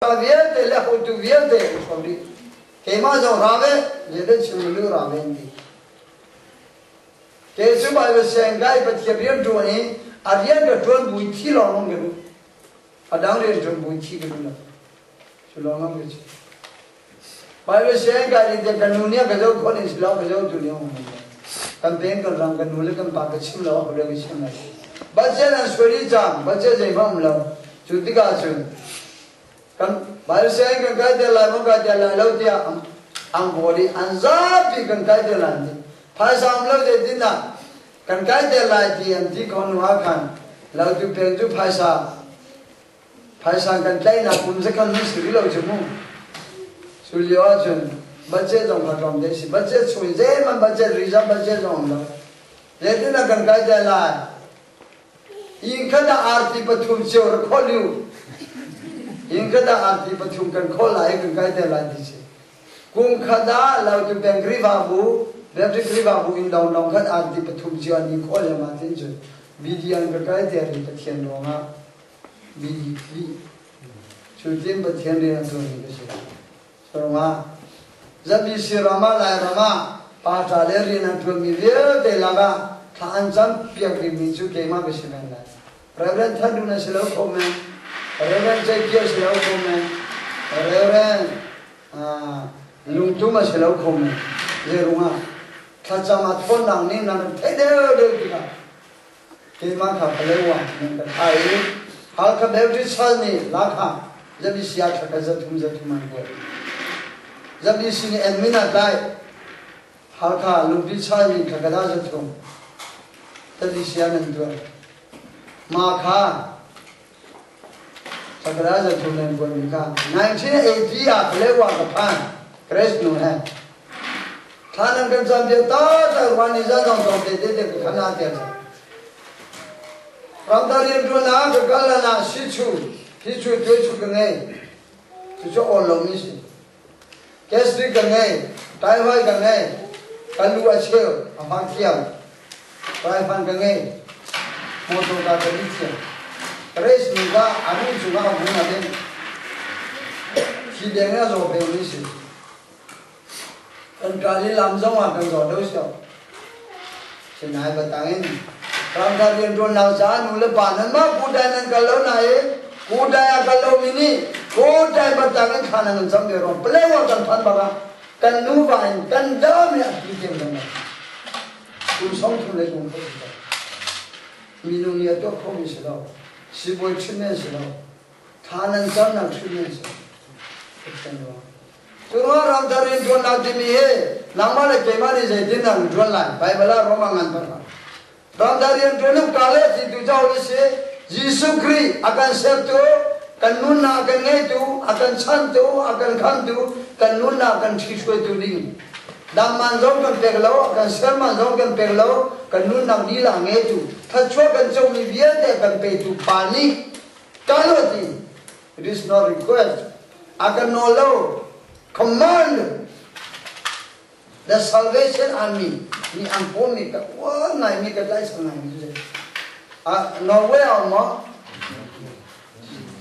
Viete le auto viete sorry che ma già rave le ci lu rave che se mai se ngai per che bien tuoni a rien che tuon bui ti lo non che a dang le tuon bui ti che lu ci lo non che mai se ngai di che non ne che lo con il lo che lo tu ne kan ben kan rang kan nu kan pa che ci lo ho le che ci mai ba je na suri jam ba je je bam lo chu ti ka chu kan bài sáng kan cái tiền lại mong cái tiền lại lâu tiền ăn body ăn giáp thì kan cái tiền lại phải xong lâu thì tin là kan cái tiền lại thì ăn thì con hóa kan lâu thì tiền chú phải sang kan cái nào cũng sẽ kan xử lý lâu chứ không xử lý ở trên budget trong hoạt động đấy budget suy dễ mà budget reserve budget trong đó thế thì là kan cái tiền lại in cái là arti bắt thùng chiều rồi khó lưu in kada arti pathum kan kholai kan kai te lai di se kum khada lau tu bengri babu bengri babu in down down khat arti pathum ji ani khole ma tin ju bidian ka kai te ri pathian do nga bidi bi chu tin pathian re so ni ke se so nga zabi si rama lai rama pa tha le ri na tu mi ve te la ga than cham piak ri mi chu ke ma ke se na la reverend thadu na se lo komen Reverend Jackie sẽ lâu không này, Reverend lung tung mà sẽ lâu không này, giờ đúng không?ถ้าจะมาทนหลังนี้นั่นเท่เดียวเดียวกันที่มาขับไปเลยว่ามันเป็นไทยหากแบบที่ชาติราคาจะมีเสียชักจะทุ่มมันกว่าจะมีสิ่งเอ็มมินาได้หากลุงที่ชาติขับได้จะทุ่มจะมีเสียนั่นด้วยมาค่ะสักการะจะทุ่มเงินบนมีค่า1980อะเรียกว่ากับพันคริสต์นูแฮท่านั้นเป็นจำเป็นต่อจากวันนี้จะต้องเด็ดๆขนาดเดียวเราได้เรียนรู้นะก็การละนะชิชูด้วยชูกันไงชิชูอ่อนลงนี่สิแกสติกันไงไตไวกันไงกันลูกอาเชียวอาฟังเที่ยวไตฟันกันไงโมโตกาเป็นเที่ยวเรสนี่ก็อันนี้จุก้าบุญอะไรที่เดียงเนี่ยจะเป็นนี่สิกันการที่ลำซ้งว่ากันก่อนด้วยเชียวเช่นไหนก็ต่างกันเราได้เรียนรู้นักศึกษาหนุ่มเล็บปานนั้นมาพูดได้นั่นกันแล้วไหนพูดได้กันแล้วมินิพูดได้มาต่างกันขนาดนั้นจำเป็นเราเปล่าว่ากันพันบ้างกันนู้นกันเดิมเนี่ยที่เดียวกันคุณสองคนเลยคุณเขาสิมีนุ่งเนี่ยตัวเขามีสิเราสิบวันชุดนี้สิเราทานันจำนักชุดนี้สิเป็นว่าจุดว่าเราได้เรียนรู้นักที่มีนักมาเลยเกี่ยมันจะดิ้นนักจุดไหนไปเวลาเรามางันปะเราได้เรียนรู้นักกาเลที่ดูเจ้าเลยสิยิสุคริอาการเสพตัวกันนุ่นนากันไงตัวอาการชันตัวอาการขันตัวกันนุ่นนากันที่ช่วยตัวดิ้งดังมันร้องกันเปกแล้วกันเสพมันร้องกันเปกแล้วกันนุ่นนาดีหลังไงตัวถ้าช่วยกันจงมีเวียนแต่กันไปตัวปานิกาโลตี it is not request อาการโนโลcommand the salvation army ni ampun ni tak wah nai ni kedai sangai ni je Norway ama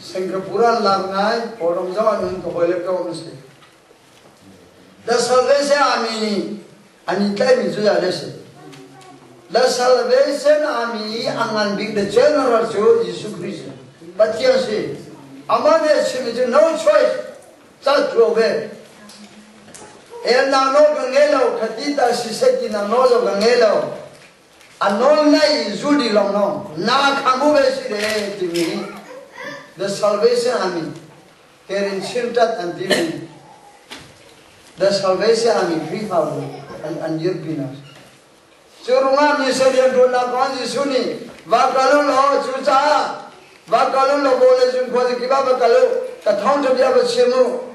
Singapore langai orang zaman nun ko boleh kau mesti the salvation army ni ani kai ni je ada se the salvation army angan big the general so Jesus Christ batia se amane se no choice just obey Elnano gangelo katita siseti na nolo gangelo anol nai zudi longno na khamu besi de timi the salvation army kerin shirtat and timi the salvation army free power and Europeans surunga miserian dona konji suni vakalu lo chucha vakalu lo bole sun khoji kiba vakalu kathong jabya bachemu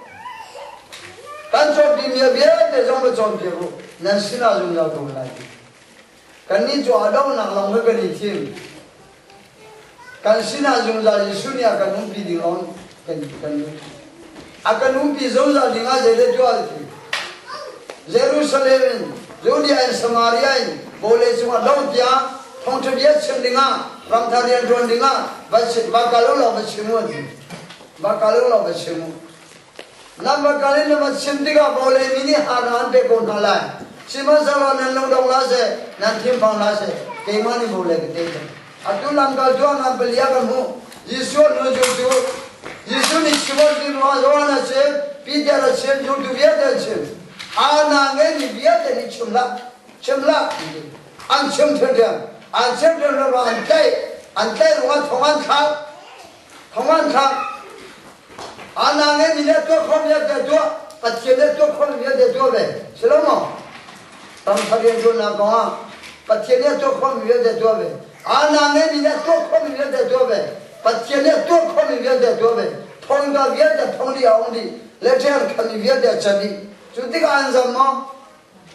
kan cho di mia bia de jong ba chom pye ko nan sina jong ya ko lai kan ni jo adong nak long ga ni thim kan sina jong ja ji sunya kan nu pi di long kan akan nu pi zo ja linga je de jo al thi Jerusalem Judea and Samaria bole suma long pya thong thye chen linga ram tharian ron linga ba kalolo ba chimu bakal lo bersemu. Nama kali nama simtiga boleh ini haran pe kon halai. Sima salah nanlong dong lase, nanti pang lase. Kemana boleh kita? Atu langkah jual ngambil ya kamu. Yesus nuju. Yesus ni cuma di luar zona se, bicara se, jual biar se. Anak ni biar ni cumla. Ancam terjang orang antai rumah thongan khang. Anak ni dia tu kau dia tu, pacien dia tu kau dia tu be. Selama, tamsarian tu nak kau, pacien dia tu kau dia tu be. Anak ni dia tu kau dia tu be. Pacien dia tu kau dia tu be. Thongga dia thong dia only. Lepas kami dia jadi. Jadi kan zaman.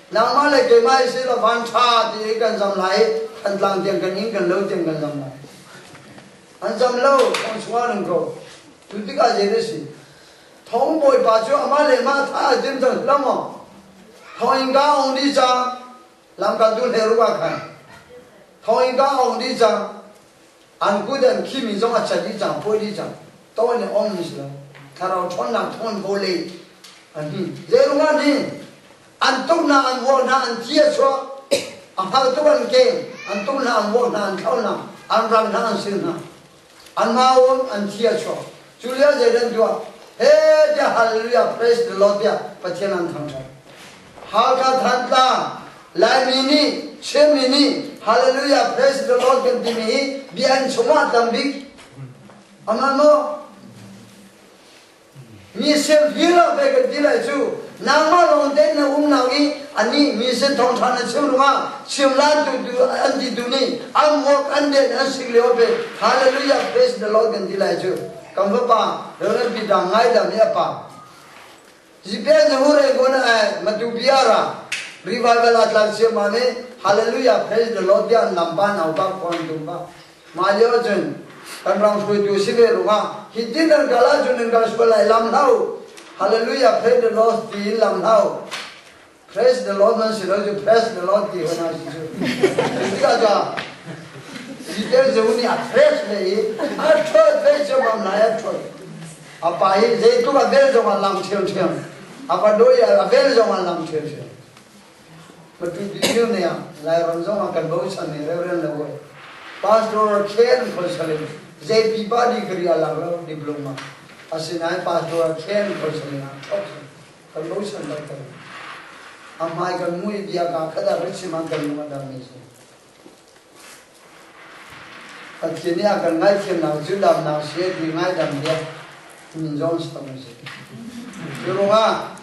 Nama lagi mai sih la bangsa di kan zamlai, kan lang tiang kan ing kan lau tiang kan zamlai. Anjam lau kan suaran kau, tu tiga jadi sih. Thong boy baju amal lema tha jin jang lama. Thong ingga ong di jang, lam kan tu heru kan. Thong ingga ong di jang, anku dan kimi jang aja di jang, boy di jang. Tahu ni ong ni sih. Kalau thong nak thong boleh, ani. Jadi rumah ni. Antum na anwar na antia so, ahal tu kan ke, antum na anwar na antau na, anram na ansin na, anmawon antia so. Julia jadi dua, hey dia haleluya praise the Lord dia, patianan thangsa. Halka thanta, lai mini, che mini, haleluya praise the Lord kan timi, bian semua tambik, amamo. Misal vila bagai dilai tu. Nama lonten na nawi ani misen thong thana churunga simlan tu andi duni amok ande nasigleobe hallelujah praise the Lord and dilaju kampa rona bidangai da mepa jipe jhure gona matubiara revival atlan semane hallelujah praise the Lord dia nampan auba kontumba maliojen kanrang sui tu sibe runga hidin dan gala junin gaspala lam nau. Hallelujah, praise the Lord, di lam now. Praise the Lord, man, siloju praise the Lord, di wana siloju. Jika ja, jika jauhni praise lagi, athoy praise jauh mana athoy. Apa ini? Jadi tu abel jauh lam cium. Apa doi abel jauh lam cium. Betul video ni ya, lahir jauh akan bau sana, reverend lagu. Pastor Ken Kosalim, jadi pipa di kerja lagu di Bloma. Asinai pastor Ken Kosalim, kan bau sana kan. Amai kan mui dia kakak bersih mantan rumah dami sih. Kini akan ngai kem nang sudah nang siap di ngai dam dia minjong setengah sih. Jurunga,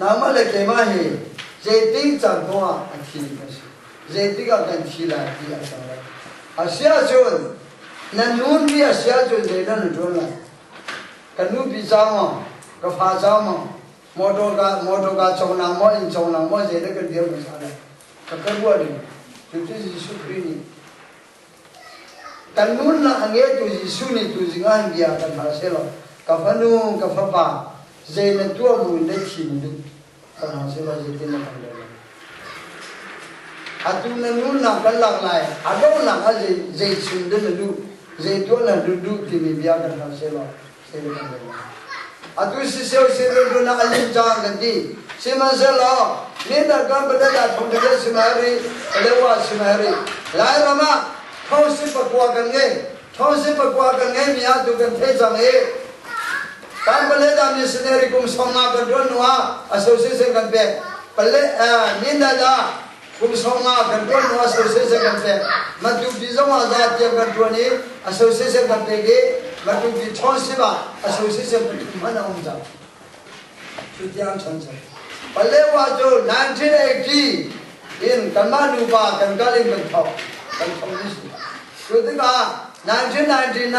nama lek mahi, jadi jangan akhir kasih. Jadi akan hilang dia sangat. Asia jun, nanun dia asia jun jadi nanun lah. Kanu bisa kefasa motor ka chonang mo jadi kerja besar. Kekerbuat ini, itu Yesus ini. Kanun na angge tu Yesus ni tu jingan dia kan hasil. Kafanu kafapa, jadi tua mu ini cindu kan hasil jadi nak ada. Atu nanun na kalak lai, ada orang aja jadi cindu nadu, jadi tua nadu timi dia kan hasil jadi kan ada. Atu sisau tu na alim jangan ganti. Simaselo, ni dah kan berada di tempat semari, lewat semari. Lai ramah, kau si perkuakan ni, miat tu kan tejang ni. Kan berada di sendiri kum songa kedua nuah, asosiasi kan be. Ni dah kum songa kedua nuah asosiasi kan be. Matu bizong azat yang kedua ni asosiasi kan be. Matu bizong siapa asosiasi kan mana umjang. Sutiang cancel. Palewa jo 1980 in Kamanuba kan galing bentok kan komunis. Ketika 1999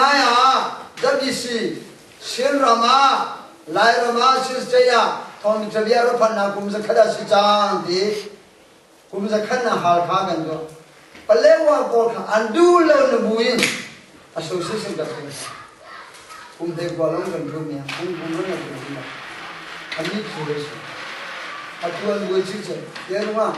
jab isi Shin Rama Lai Rama Sistaya thong jabia ro phanna kumsa khada si chang di kumsa khanna hal kha kan jo palewa ko kha andu lo nubuin association ka kumde bolong kan thumia kum kum na ani thures atuan gue sih, ya rumah.